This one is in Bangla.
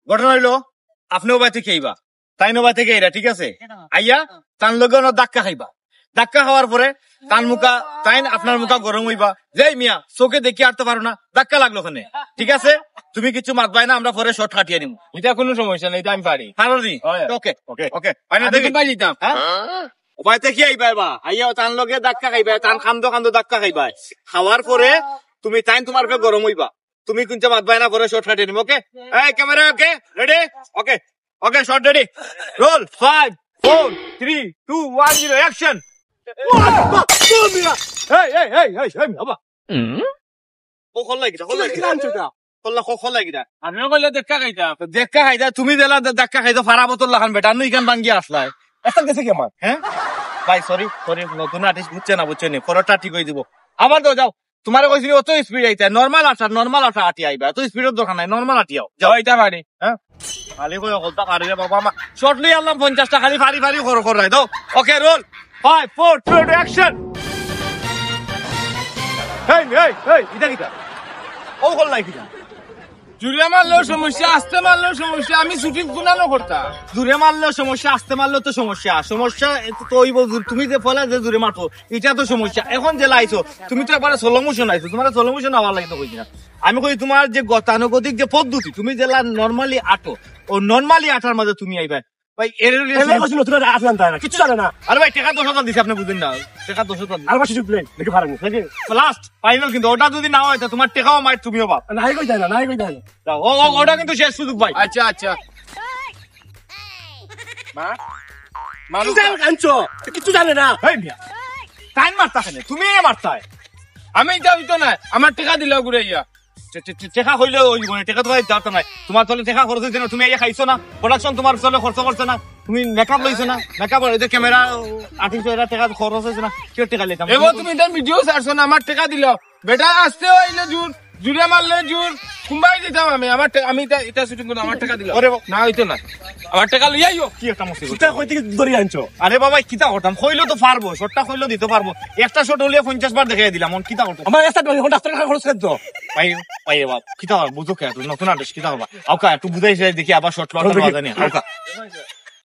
ঘটনা হইলো আপনিও বাই থেকে আইবা তাইনো বাই থেকে এরা ঠিক আছে আইয়া তান লগে ধাক্কা খাইবা ধাক্কা খাওয়ার পরে তান মুখা তাইন আপনার মুখা গরম হইবা যে মিয়া চোখে দেখি আটতে পারো না ধাক্কা লাগলো ওখানে ঠিক আছে তুমি কিছু মাতবাই না আমরা পরে শর্ট কাটিয়ে নিব এটা কোনো সমস্যা নেই, এটা আমি পারি। পারি ওকে ওকে ওকে পাই দিতাম। উপায়তে কি আইবা আইয়া তান লগে ধাক্কা খাইবা তান খান্দো খান্দো ধাক্কা খাইবা খাওয়ার পরে তুমি তাইন তোমার পে গরম হইবা তুমি কিন্তু মাতবাই না পরে শর্ট কাটিয়ে নিব ওকে এই ক্যামেরা ওকে রেডি ওকে ওকে শর্ট রেডি রোল 5 4 3 2 1 0 অ্যাকশন এই এই এই এই এই বাবা ও খোলা গিটা খোলা গিটা আমিও কইলে দেখা খাইতাম। দেখা খাইতা তুমি দিলা দেখা খাইতো ফারা বোতল লাগান বেটা নু ইখান ভাঙ্গি আসলাই এখন গেছে কি আমার? হ্যাঁ ভাই সরি নতুন আর্টিস্ট বুঝছে না পরটা ঠিক হয়ে দিব আবার তো যাও তোমার কইছিনি অত স্পিড আইতা নরমাল আটা আটি আইবা এত স্পিডের দরকার নাই নরমাল আটিয়াও যাও এটা পারি। হ্যাঁ খালি কই হলতা পারি রে বাবা আমার শর্টলি আনলাম 50টা খালি ফারি কর রাই দাও ওকে রোল 5 4 3 2 অ্যাকশন এই এটা কিটা ও কল নাই কিটা জুড়ে মারলেও সমস্যা, আসতে মারলেও সমস্যা, আমি শুটিং গুনানো করতাম। দূরে মারলেও সমস্যা আসতে মারলেও তো সমস্যা তো ওই তুমি যে ফলে যে দূরে মারতো এটা তো সমস্যা এখন যে লাইছো তুমি তো একবার স্লো মোশন আইছো তোমার স্লো মোশন আবার লাগতো কইছি না আমি কই তোমার যে গতানুগতিক যে পদ্ধতি তুমি যেলা নরমালি আটো ও নরমালি আটার মাঝে তুমি আইবা ভাই এর কিছু জানে না। আরে ভাই টাকা 10,000 দিছি আপনি বুঝেন না টাকা 10,000 আর বাসি প্লেন দেখে পারেন লাস্ট ফাইনাল কিন্তু ওটা যদি না হয় তোমার টাকাও মার তুমিও পাও নাই কই যায় না ও ওটা কিন্তু শেষ সুযোগ ভাই আচ্ছা আচ্ছা মা মানুষ আনছো কিছু জানে না। এই মিয়া টাইম মারতাছ না তুমি মারতাই আমি যাবি তো না, আমার টাকা দিলেও ঘুরে ইয়া টেকা হইলে ওই টেকা তো দাঁড়াতে নাই তোমার চলে টেকা খরচ হয়েছে না তুমি এই খাইছো না প্রোডাকশন তোমার চলে খরচ করছে না তুমি মেকআপ লইছো না মেকআপ ক্যামেরা আর্টিস্ট এরা টাকা খরচ হয়েছে না কেউ টাকা লেতাম এবার তুমি তার ভিডিও ছাড়ছো না, আমার টাকা দিল বেটা আসতে হইলে জুড়ে মারলে কুম্বাই দিতাম আমি আমার আমি এটা শুটিং করলাম আমার টাকা দিল না হইতো না আমার টাকা লইয়াইও কি একটা মুসিবত কই থেকে ধরে আনছো আরে বাবা কিতা করতাম কইলো তো পারবো শটটা কইলো দিতে পারবো একটা শট হলিয়া 50 বার দেখাই দিলাম কিতা করতাম আমার একটা টাকা খরচ করতো ভাই বাবা কিতা বুঝো কে নতুন আর্টিস্ট কিতা বাবা আউকা একটু বুঝাইছে দেখি আবার শট লট জানি আউকা